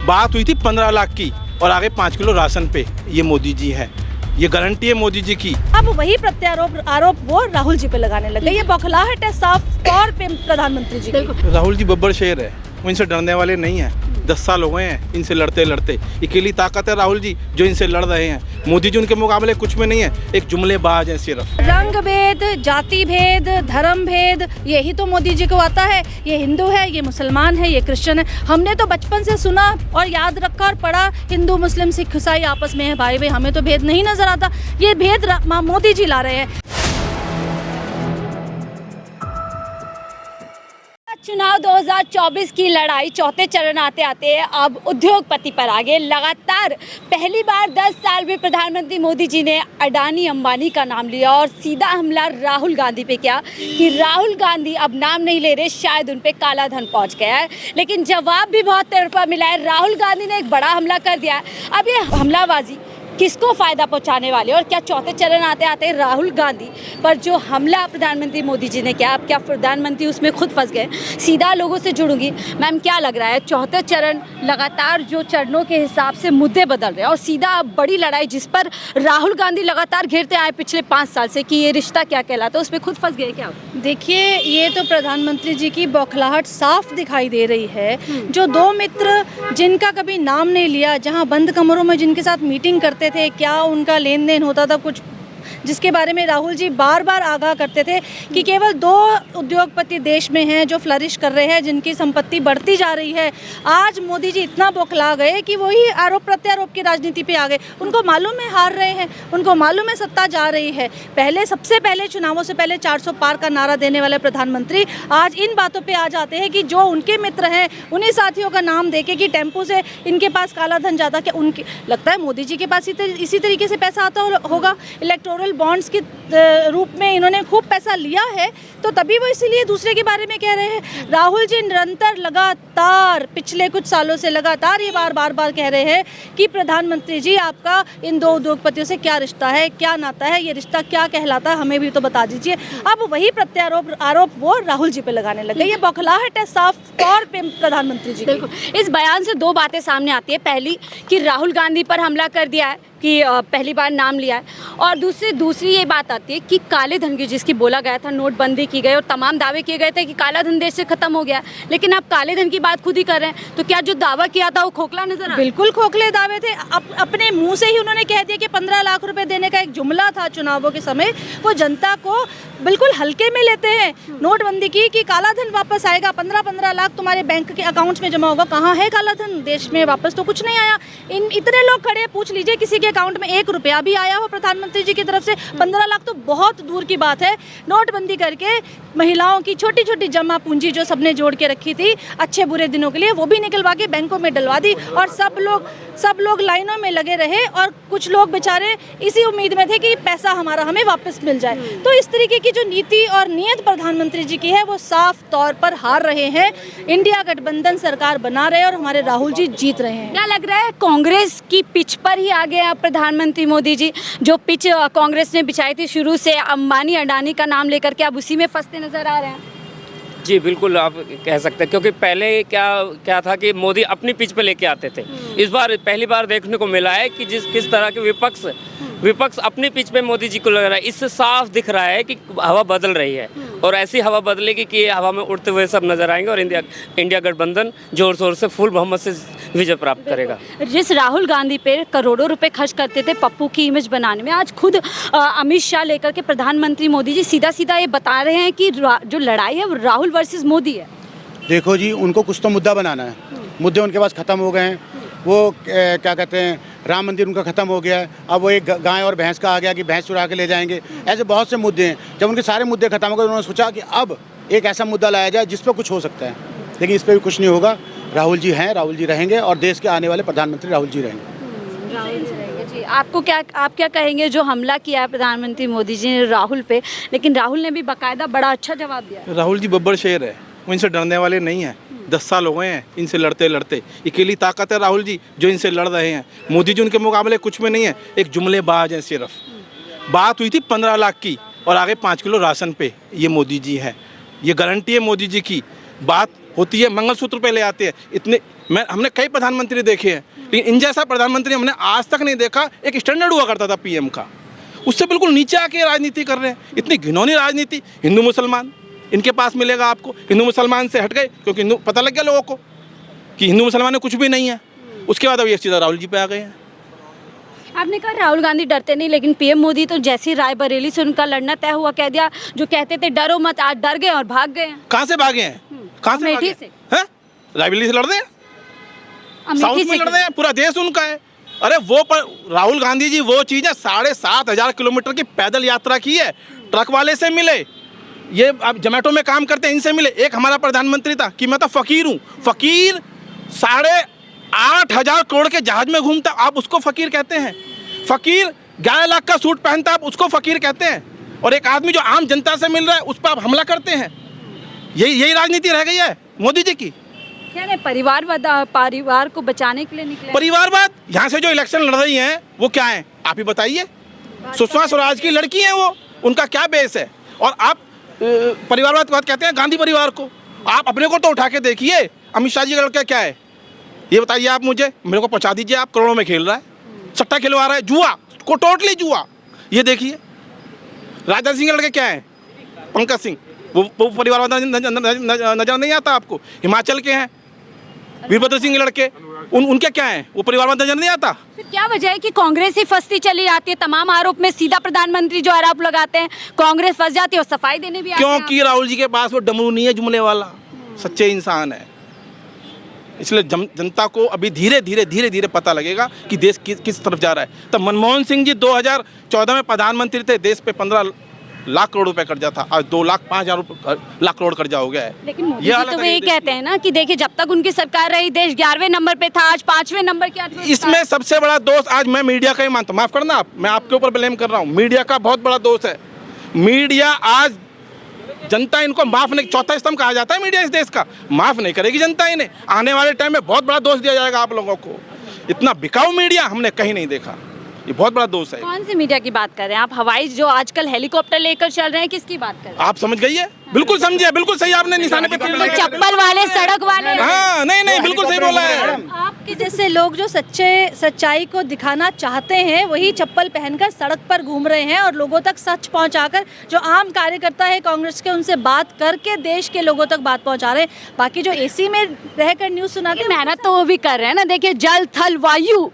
बात हुई थी 15 लाख की और आगे 5 किलो राशन पे। ये मोदी जी है, ये गारंटी है मोदी जी की। अब वही आरोप वो राहुल जी पे लगाने लगे। ये बौखलाहट है साफ तौर पे प्रधानमंत्री जी की। राहुल जी बब्बर शेर है, वो इनसे डरने वाले नहीं है। 10 साल हो गए हैं इनसे लड़ते लड़ते। अकेली ताकत है राहुल जी जो इनसे लड़ रहे हैं। मोदी जी उनके मुकाबले कुछ में नहीं है, एक जुमलेबाज है सिर्फ। रंग भेद, जाति भेद, धर्म भेद, यही तो मोदी जी को आता है। ये हिंदू है, ये मुसलमान है, ये क्रिश्चियन है। हमने तो बचपन से सुना और याद रखा और पढ़ा, हिंदू मुस्लिम सिख ईसाई आपस में है भाई भाई। हमें तो भेद नहीं नजर आता। ये भेद मोदी जी ला रहे हैं। चुनाव 2024 की लड़ाई चौथे चरण आते आते अब उद्योगपति पर आ गए। लगातार पहली बार 10 साल में प्रधानमंत्री मोदी जी ने अडानी अंबानी का नाम लिया और सीधा हमला राहुल गांधी पे किया कि राहुल गांधी अब नाम नहीं ले रहे, शायद उन पे काला धन पहुंच गया है। लेकिन जवाब भी बहुत तरफा मिला है। राहुल गांधी ने एक बड़ा हमला कर दिया है। अब ये हमलाबाजी किसको फ़ायदा पहुंचाने वाले और क्या चौथे चरण आते आते राहुल गांधी पर जो हमला प्रधानमंत्री मोदी जी ने किया, अब क्या प्रधानमंत्री उसमें खुद फंस गए? सीधा लोगों से जुड़ूंगी। मैम, क्या लग रहा है चौथे चरण लगातार जो चरणों के हिसाब से मुद्दे बदल रहे हैं और सीधा अब बड़ी लड़ाई जिस पर राहुल गांधी लगातार घेरते आए पिछले 5 साल से कि ये रिश्ता क्या कहलाता है, उसमें खुद फंस गए क्या? देखिए, ये तो प्रधानमंत्री जी की बौखलाहट साफ दिखाई दे रही है। जो दो मित्र जिनका कभी नाम नहीं लिया, जहां बंद कमरों में जिनके साथ मीटिंग करते थे, क्या उनका लेन देन होता था, कुछ जिसके बारे में राहुल जी बार बार आगाह करते थे कि केवल 2 उद्योगपति देश में हैं जो फ्लरिश कर रहे हैं, जिनकी संपत्ति बढ़ती जा रही है। आज मोदी जी इतना बौखला गए कि वही आरोप प्रत्यारोप की राजनीति पे आ गए। उनको मालूम है हार रहे हैं, उनको मालूम है सत्ता जा रही है। सबसे पहले चुनावों से पहले 400 पार का नारा देने वाले प्रधानमंत्री आज इन बातों पर आ जाते हैं कि जो उनके मित्र हैं उन्हीं साथियों का नाम देके कि टेम्पो से इनके पास काला धन ज़्यादा, क्या उनके लगता है मोदी जी के पास इसी तरीके से पैसा आता होगा? इलेक्टोरल बॉन्ड्स के रूप में इन्होंने खूब पैसा लिया है, तो तभी वो इसीलिए दूसरे के बारे में कह रहे हैं। राहुल जी निरंतर लगातार पिछले कुछ सालों से लगातार ये बार बार कह रहे हैं कि प्रधानमंत्री जी आपका इन 2 उद्योगपतियों से क्या रिश्ता है, क्या नाता है, ये रिश्ता क्या कहलाता है, हमें भी तो बता दीजिए। अब वही आरोप वो राहुल जी पे लगाने लगे। ये बौखलाहट है साफ तौर पे प्रधानमंत्री जी। बिल्कुल। इस बयान से 2 बातें सामने आती है। पहली कि राहुल गांधी पर हमला कर दिया है कि पहली बार नाम लिया है, और दूसरी ये बात आती है कि काले धन की जिसकी बोला गया था, नोटबंदी की गई और तमाम दावे किए गए थे कि काला धन देश से खत्म हो गया, लेकिन आप काले धन की बात खुद ही कर रहे हैं। तो क्या जो दावा किया था वो खोखला नजर आ? बिल्कुल खोखले दावे थे। अपने मुंह से ही उन्होंने कह दिया कि 15 लाख रुपए देने का एक जुमला था चुनावों के समय, वो जनता को बिल्कुल हल्के में लेते हैं। नोटबंदी की कि काला धन वापस आएगा, 15 लाख तुम्हारे बैंक के अकाउंट्स में जमा होगा। कहाँ है काला धन? देश में वापस तो कुछ नहीं आया। इतने लोग खड़े, पूछ लीजिए किसी के अकाउंट में 1 रुपया भी आया हो प्रधानमंत्री जी की तरफ से? 15 लाख तो बहुत दूर की बात है। नोटबंदी करके महिलाओं की छोटी छोटी जमा पूंजी जो सबने जोड़ के रखी थी अच्छे बुरे दिनों के लिए, वो भी निकलवा के बैंकों में डलवा दी और सब लोग लाइनों में लगे रहे और कुछ लोग बेचारे इसी उम्मीद में थे कि पैसा हमारा हमें वापस मिल जाए। तो इस तरीके की जो नीति और नीयत प्रधानमंत्री जी की है वो साफ तौर पर हार रहे हैं। इंडिया गठबंधन सरकार बना रहे हैं और हमारे राहुल जी जीत रहे हैं। क्या लग रहा है कांग्रेस की पिच पर ही आ गए प्रधानमंत्री मोदी जी? जो पिच कांग्रेस ने बिछाई थी शुरू से अंबानी अडानी का नाम लेकर के, अब उसी में फंसते नजर आ रहे हैं? जी बिल्कुल, आप कह सकते हैं, क्योंकि पहले क्या था कि मोदी अपनी पिच पे लेके आते थे। इस बार पहली बार देखने को मिला है कि किस तरह के विपक्ष अपनी पिच पे मोदी जी को लग रहा है। इससे साफ दिख रहा है कि हवा बदल रही है और ऐसी हवा बदलेगी कि हवा में उड़ते हुए सब नजर आएंगे और इंडिया गठबंधन जोर शोर से फुल बहुमत से विजय प्राप्त करेगा। जिस राहुल गांधी पे करोड़ों रुपए खर्च करते थे पप्पू की इमेज बनाने में, आज खुद अमित शाह लेकर के प्रधानमंत्री मोदी जी सीधा ये बता रहे हैं कि जो लड़ाई है वो राहुल वर्सेस मोदी है। देखो जी, उनको कुछ तो मुद्दा बनाना है। मुद्दे उनके पास ख़त्म हो गए हैं। वो क्या कहते हैं, राम मंदिर उनका ख़त्म हो गया है। अब वो एक गाय और भैंस का आ गया कि भैंस चुरा के ले जाएंगे। ऐसे बहुत से मुद्दे हैं। जब उनके सारे मुद्दे ख़त्म हो गए, उन्होंने सोचा कि अब एक ऐसा मुद्दा लाया जाए जिस पर कुछ हो सकता है, लेकिन इस पर भी कुछ नहीं होगा। राहुल जी हैं, राहुल जी रहेंगे और देश के आने वाले प्रधानमंत्री राहुल जी रहेंगे। राहुल जी रहेंगे। जी, आप क्या कहेंगे जो हमला किया है प्रधानमंत्री मोदी जी ने राहुल पे, लेकिन राहुल ने भी बाकायदा बड़ा अच्छा जवाब दिया? राहुल जी बब्बर शेर है, वो इनसे डरने वाले नहीं है। 10 साल हो गए हैं इनसे लड़ते लड़ते। अकेली ताकत है राहुल जी जो इनसे लड़ रहे हैं। मोदी जी उनके मुकाबले कुछ में नहीं है, एक जुमलेबाज है सिर्फ। बात हुई थी 15 लाख की और आगे 5 किलो राशन पे। ये मोदी जी है, ये गारंटी है मोदी जी की। बात होती है मंगलसूत्र पे ले आते हैं। इतने हमने कई प्रधानमंत्री देखे हैं, लेकिन इन जैसा प्रधानमंत्री हमने आज तक नहीं देखा। एक स्टैंडर्ड हुआ करता था पीएम का, उससे बिल्कुल नीचे आके राजनीति कर रहे हैं। इतनी घिनौनी राजनीति। हिंदू मुसलमान इनके पास मिलेगा आपको, हिंदू मुसलमान से हट गए क्योंकि हिंदू पता लग गया लोगों को कि हिंदू मुसलमान में कुछ भी नहीं है। उसके बाद अब ये सीधा राहुल जी पे आ गए हैं। आपने कहा राहुल गांधी डरते नहीं, लेकिन पीएम मोदी तो जैसे ही रायबरेली से उनका लड़ना तय हुआ कह दिया, जो कहते थे डरो मत, आज डर गए और भाग गए हैं। कहाँ से भागे हैं? कहाँ से अमेठी भागे से। हैं? रायबरेली से लड़ रहे हैं, साउथ अमेठी में से लड़ रहे हैं, पूरा देश उनका है। अरे वो राहुल गांधी जी वो चीज़ है, 7,500 किलोमीटर की पैदल यात्रा की है, ट्रक वाले से मिले, ये अब जोमेटो में काम करते हैं इनसे मिले। एक हमारा प्रधानमंत्री था कि मैं तो फकीर हूँ, फकीर 8,500 करोड़ के जहाज में घूमता, आप उसको फकीर कहते हैं? फकीर 11 लाख का सूट पहनता, आप उसको फकीर कहते हैं? और एक आदमी जो आम जनता से मिल रहा है उस पर आप हमला करते हैं। यही राजनीति रह गई है मोदी जी की। क्या नहीं, परिवार को बचाने के लिए निकले। परिवारवाद, यहाँ से जो इलेक्शन लड़ रही हैं वो क्या है आप ही बताइए। सुषमा स्वराज की लड़की हैं वो, उनका क्या बेस है? और आप परिवारवाद की बात कहते हैं गांधी परिवार को। आप अपने को तो उठा के देखिए, अमित शाह जी का लड़का क्या है ये बताइए आप मुझे, मेरे को पहुँचा दीजिए। आप करोड़ों में खेल रहा है, सट्टा खिलवा रहा है, जुआ को, टोटली जुआ। ये देखिए राजनाथ सिंह के लड़के क्या है, पंकज सिंह, वो परिवारवाद नजर नहीं आता आपको? हिमाचल के हैं वीरभद्र सिंह के लड़के, उनके क्या हैं, वो परिवारवाद नजर नहीं आता? फिर क्या वजह है कि कांग्रेस ही फंसती चली जाती है? तमाम आरोप में सीधा प्रधानमंत्री जो आरोप लगाते हैं, कांग्रेस फंस जाती है और सफाई देने भी आते हैं। क्योंकि राहुल जी के पास वो डमरू नहीं है जुमले वाला, सच्चे इंसान है। इसलिए जनता को अभी धीरे धीरे पता लगेगा कि देश किस तरफ जा रहा है। तब मनमोहन सिंह जी 2014 में प्रधानमंत्री थे, देश पे 15 लाख करोड़ रुपए कर्जा था, आज 2,05,000 लाख करोड़ कर्जा हो गया है। लेकिन मोदी जी तो यही कहते हैं ना कि देखिए जब तक उनकी सरकार रही देश 11वें नंबर पे था, आज 5वें नंबर के अर्थव्यवस्था। इसमें सबसे बड़ा दोष आज मैं मीडिया का ही मानता हूँ, माफ करना आप, मैं आपके ऊपर ब्लेम कर रहा हूँ। मीडिया का बहुत बड़ा दोष है। मीडिया आज जनता इनको माफ नहीं, चौथा स्तंभ कहा जाता है मीडिया इस देश का, माफ नहीं करेगी जनता इन्हें। आने वाले टाइम में बहुत बड़ा दोष दिया जाएगा आप लोगों को। इतना बिकाऊ मीडिया हमने कहीं नहीं देखा, ये बहुत बड़ा दोष है। कौन सी मीडिया की बात कर रहे हैं आप? हवाई जो आजकल हेलीकॉप्टर लेकर चल रहे हैं, किसकी बात कर रहे हैं? आप समझ गई है, बिल्कुल समझिए, बिल्कुल सही आपने निशाने पे तीर लगाया। चप्पल वाले, सड़क वाले। हाँ नहीं बिल्कुल सही बोला है। आपके जैसे लोग जो सच्चाई को दिखाना चाहते हैं वही चप्पल पहनकर सड़क पर घूम रहे हैं और लोगों तक सच पहुंचाकर, जो आम कार्यकर्ता है कांग्रेस के उनसे बात करके देश के लोगों तक बात पहुंचा रहे हैं। बाकी जो एसी में रहकर न्यूज़ सुनाते हैं, मेहनत तो वो भी कर रहे हैं ना। देखिए जल थल वायु,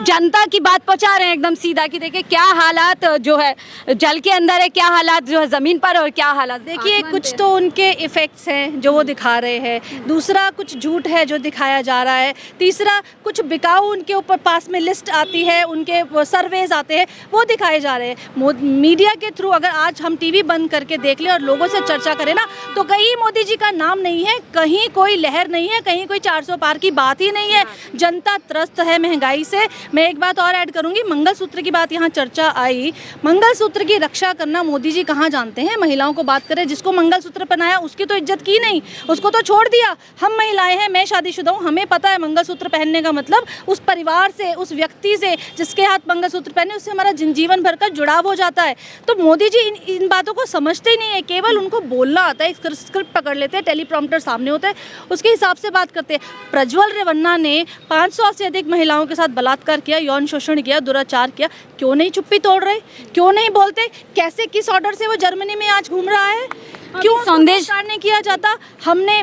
जनता की बात पहुंचा रहे हैं एकदम सीधा कि देखिए क्या हालात जो है जल के अंदर है, क्या हालात जो है जमीन पर, और क्या हालात देखिए कुछ तो उनके इफ़ेक्ट्स हैं जो वो दिखा रहे हैं, दूसरा कुछ झूठ है जो दिखाया जा रहा है, तीसरा कुछ बिकाऊ उनके ऊपर पास में लिस्ट आती है, उनके सर्वेज आते हैं वो दिखाए जा रहे हैं। मीडिया के थ्रू अगर आज हम टीवी बंद करके देख लें और लोगों से चर्चा करें ना, तो कहीं मोदी जी का नाम नहीं है, कहीं कोई लहर नहीं है, कहीं कोई 400 पार की बात ही नहीं है। जनता त्रस्त है महंगाई से। मैं एक बात और ऐड करूंगी, मंगलसूत्र की बात यहाँ चर्चा आई। मंगलसूत्र की रक्षा करना मोदी जी कहाँ जानते हैं? महिलाओं को बात करें, जिसको मंगलसूत्र पहनाया उसकी तो इज्जत की नहीं, उसको तो छोड़ दिया। हम महिलाएं हैं, मैं शादीशुदा हूँ, हमें पता है मंगलसूत्र पहनने का मतलब उस परिवार से, उस व्यक्ति से जिसके हाथ मंगलसूत्र पहने, उससे हमारा जीवन भर का जुड़ाव हो जाता है। तो मोदी जी इन बातों को समझते ही नहीं है, केवल उनको बोलना आता है, स्क्रिप्ट पकड़ लेते हैं, टेलीप्रॉम्प्टर सामने होता है, उसके हिसाब से बात करते हैं। प्रज्वल रेवन्ना ने 500 से अधिक महिलाओं के साथ बलात्कार किया, यौन शोषण किया, दुराचार किया, क्यों नहीं चुप्पी तोड़ रहे? क्यों नहीं बोलते? कैसे, किस ऑर्डर से वो जर्मनी में आज घूम रहा है? क्यों संदेश नहीं किया जाता?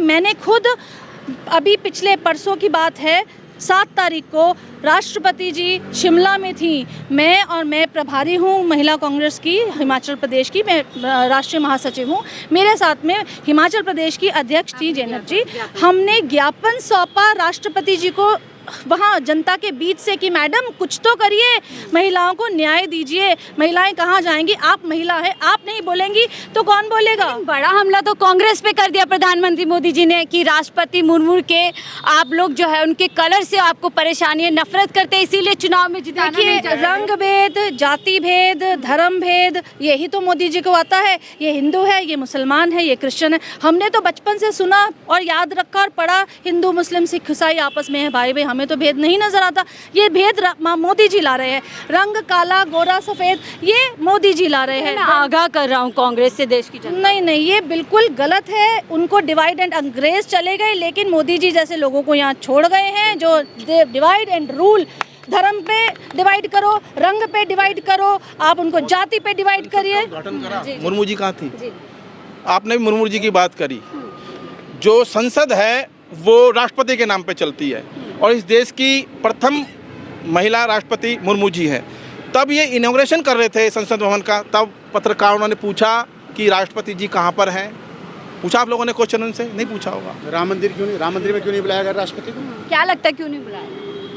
मैंने खुद अभी पिछले परसों की बात है, 7 तारीख को राष्ट्रपति जी शिमला में थी। मैं प्रभारी हूँ महिला कांग्रेस की हिमाचल प्रदेश की, मैं राष्ट्रीय महासचिव हूँ। मेरे साथ में हिमाचल प्रदेश की अध्यक्ष थी जैनब जी। हमने ज्ञापन सौंपा राष्ट्रपति जी को वहाँ जनता के बीच से कि मैडम कुछ तो करिए, महिलाओं को न्याय दीजिए, महिलाएं कहाँ जाएंगी? आप महिला है, आप नहीं बोलेंगी तो कौन बोलेगा? बड़ा हमला तो कांग्रेस पे कर दिया प्रधानमंत्री मोदी जी ने कि राष्ट्रपति मुर्मू के आप लोग जो है उनके कलर से आपको परेशानी है, नफरत करते हैं, इसीलिए चुनाव में जिताना नहीं चाहते। रंग भेद, जाति भेद, धर्म भेद, यही तो मोदी जी को आता है। ये हिंदू है, ये मुसलमान है, ये क्रिश्चियन है। हमने तो बचपन से सुना और याद रखा और पढ़ा, हिंदू मुस्लिम सिख ईसाई आपस में है भाई भाई, हमें तो भेद नहीं नज़र आता। ये भेद मोदी जी ला रहे हैं, रंग काला गोरा सफ़ेद ये मोदी जी ला रहे हैं। मैं आगाह कर रहा हूँ कांग्रेस से देश की जनता। नहीं, ये बिल्कुल गलत है। उनको डिवाइड एंड अंग्रेज चले गए, लेकिन मोदी जी जैसे लोगों को यहाँ छोड़ गए हैं जो डिवाइड एंड रूल। धर्म पे डिवाइड करो, रंग पे डिवाइड करो, आप उनको जाति पे डिवाइड करिए। मुर्मू जी कहाँ थी? आपने भी मुर्मू जी की बात करी। जो संसद है वो राष्ट्रपति के नाम पे चलती है और इस देश की प्रथम महिला राष्ट्रपति मुर्मू जी है। तब ये इनॉग्रेशन कर रहे थे संसद भवन का, तब पत्रकारों ने पूछा कि राष्ट्रपति जी कहाँ पर हैं। पूछा आप लोगों ने क्वेश्चन उनसे? नहीं पूछा होगा। राम मंदिर में क्यों नहीं बुलाया गया राष्ट्रपति को? क्या लगता है क्यों नहीं बुलाया?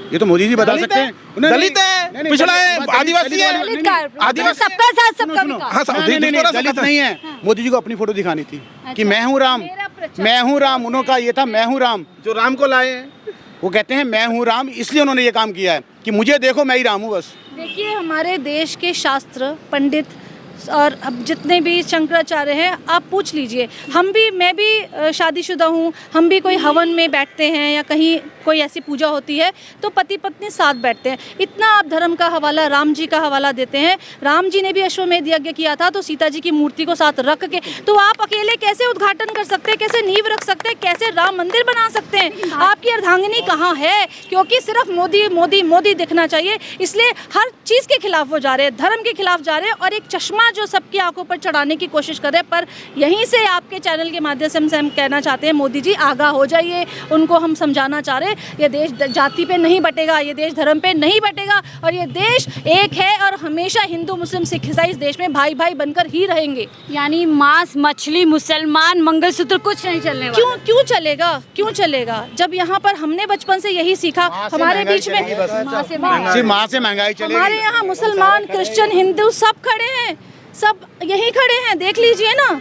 ये तो मोदी जी बता सकते हैं। दलित है, पिछड़ा है, आदिवासी है, आदिवासी सबका साथ सबका विकास। हाँ, दलित नहीं है। मोदी जी को अपनी फोटो दिखानी थी कि मैं हूँ राम, मैं हूँ राम। उन्होंने ये था मैं हूँ राम, जो राम को लाए हैं। वो कहते हैं मैं हूँ राम, इसलिए उन्होंने ये काम किया है कि मुझे देखो मैं ही राम हूँ बस। देखिए हमारे देश के शास्त्र पंडित और अब जितने भी शंकराचार्य हैं आप पूछ लीजिए। मैं भी शादीशुदा हूँ, हम भी कोई हवन में बैठते हैं या कहीं कोई ऐसी पूजा होती है तो पति पत्नी साथ बैठते हैं। इतना आप धर्म का हवाला राम जी का हवाला देते हैं। राम जी ने भी अश्वमेध यज्ञ किया था तो सीता जी की मूर्ति को साथ रख के, तो आप अकेले कैसे उद्घाटन कर सकते हैं, कैसे नींव रख सकते हैं, कैसे राम मंदिर बना सकते हैं? आपकी अर्धांगिनी कहाँ है? क्योंकि सिर्फ मोदी मोदी मोदी दिखना चाहिए, इसलिए हर चीज़ के खिलाफ वो जा रहे हैं, धर्म के खिलाफ जा रहे हैं और एक चश्मा जो सबकी आंखों पर चढ़ाने की कोशिश कर रहे हैं। पर यहीं से आपके चैनल के माध्यम से हम कहना चाहते हैं मोदी जी आगाह हो जाइए। उनको हम समझाना चाह रहे हैं ये देश जाति पे नहीं बटेगा, ये देश धर्म पे नहीं बटेगा और ये देश एक है और हमेशा हिंदू मुस्लिम सिख ईसाई इस देश में भाई भाई बनकर ही रहेंगे। यानी मांस मछली मुसलमान मंगलसूत्र कुछ नहीं चलने वाला। क्यों चलेगा जब यहाँ पर हमने बचपन से यही सीखा। हमारे बीच में माँ से महंगाई चलेगी। हमारे यहाँ मुसलमान क्रिश्चियन हिंदू सब खड़े हैं, सब यहीं खड़े हैं, देख लीजिए ना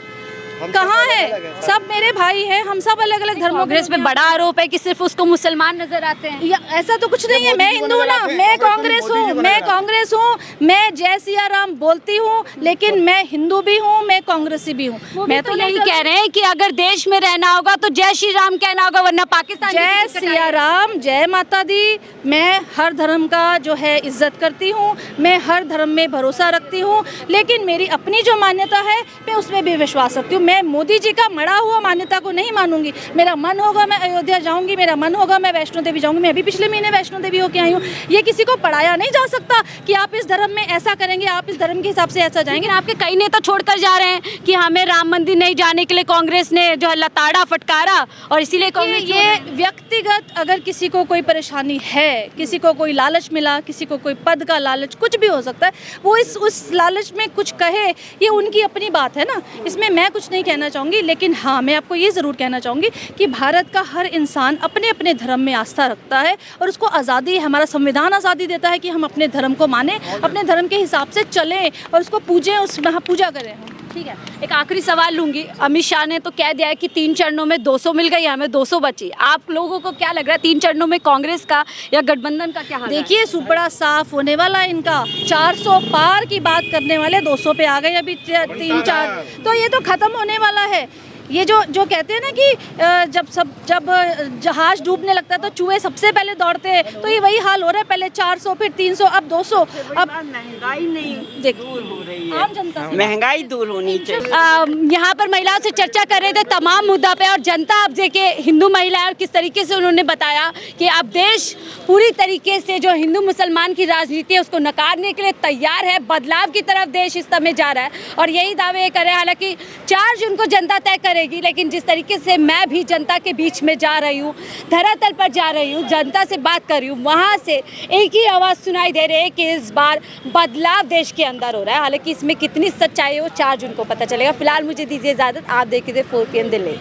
कहाँ है। सब मेरे भाई हैं, हम सब अलग अलग धर्मों। कांग्रेस पे बड़ा आरोप है कि सिर्फ उसको मुसलमान नजर आते हैं। ऐसा तो कुछ नहीं है। मैं हिंदू हूँ ना, मैं कांग्रेस हूँ, मैं जय सिया राम बोलती हूँ, लेकिन मैं हिंदू भी हूँ, मैं कांग्रेसी भी हूँ। मैं तो यही कह रहे हैं कि अगर देश में रहना होगा तो जय श्री राम कहना होगा, वरना पाकिस्तान। जय सिया राम, जय माता दी। मैं हर धर्म का जो है इज्जत करती हूँ, मैं हर धर्म में भरोसा रखती हूँ, लेकिन मेरी अपनी जो मान्यता है मैं उसमें भी विश्वास रखती हूँ। मैं मोदी जी का मड़ा हुआ मान्यता को नहीं मानूंगी। मेरा मन होगा मैं अयोध्या जाऊंगी, मेरा मन होगा मैं वैष्णो देवी जाऊंगी। मैं अभी पिछले महीने वैष्णो देवी होके आई हूँ। ये किसी को पढ़ाया नहीं जा सकता कि आप इस धर्म में ऐसा करेंगे, आप इस धर्म के हिसाब से ऐसा जाएंगे। आपके कई नेता छोड़कर जा रहे हैं कि हमें राम मंदिर नहीं जाने के लिए कांग्रेस ने जो है लताड़ा फटकारा और इसीलिए कांग्रेस। ये व्यक्तिगत अगर किसी को कोई परेशानी है, किसी को कोई लालच मिला, किसी को कोई पद का लालच, कुछ भी हो सकता है, वो उस लालच में कुछ कहे, ये उनकी अपनी बात है ना, इसमें मैं कुछ नहीं कहना चाहूँगी। लेकिन हाँ, मैं आपको ये ज़रूर कहना चाहूँगी कि भारत का हर इंसान अपने अपने धर्म में आस्था रखता है और उसको आज़ादी, हमारा संविधान आज़ादी देता है कि हम अपने धर्म को माने, अपने धर्म के हिसाब से चलें और उसको पूजें, उसमें पूजा करें। ठीक है, एक आखिरी सवाल लूंगी। अमित शाह ने तो कह दिया है कि 3 चरणों में 200 मिल गई, हमें 200 बची। आप लोगों को क्या लग रहा है 3 चरणों में कांग्रेस का या गठबंधन का क्या हाल है? देखिए सुपड़ा साफ होने वाला है इनका। 400 पार की बात करने वाले 200 पे आ गए अभी 3-4, तो ये तो खत्म होने वाला है। ये जो कहते हैं ना कि जब जहाज डूबने लगता है तो चूहे सबसे पहले दौड़ते हैं, तो ये वही हाल हो रहा है। पहले 400, फिर 300, अब 200। अब महंगाई नहीं दूर हो रही है, आम जनता से महंगाई दूर होनी चाहिए। यहाँ पर महिलाओं से चर्चा कर रहे थे तमाम मुद्दा पे, और जनता अब देखिए हिंदू महिलाएं और किस तरीके से उन्होंने बताया कि अब देश पूरी तरीके से जो हिंदू मुसलमान की राजनीति है उसको नकारने के लिए तैयार है। बदलाव की तरफ देश इस समय जा रहा है और यही दावे कर रहे हैं। हालांकि 4 जून को जनता तय करेगी, लेकिन जिस तरीके से मैं भी जनता के बीच में जा रही हूँ, धरातल पर जा रही हूँ, जनता से बात कर रही हूँ, वहाँ से एक ही आवाज़ सुनाई दे रही है कि इस बार बदलाव देश के अंदर हो रहा है। हालांकि इसमें कितनी सच्चाई है वो 4 जून को पता चलेगा। फिलहाल मुझे दीजिए इजाज़त, आप देखिए 4 PM दिल्ली।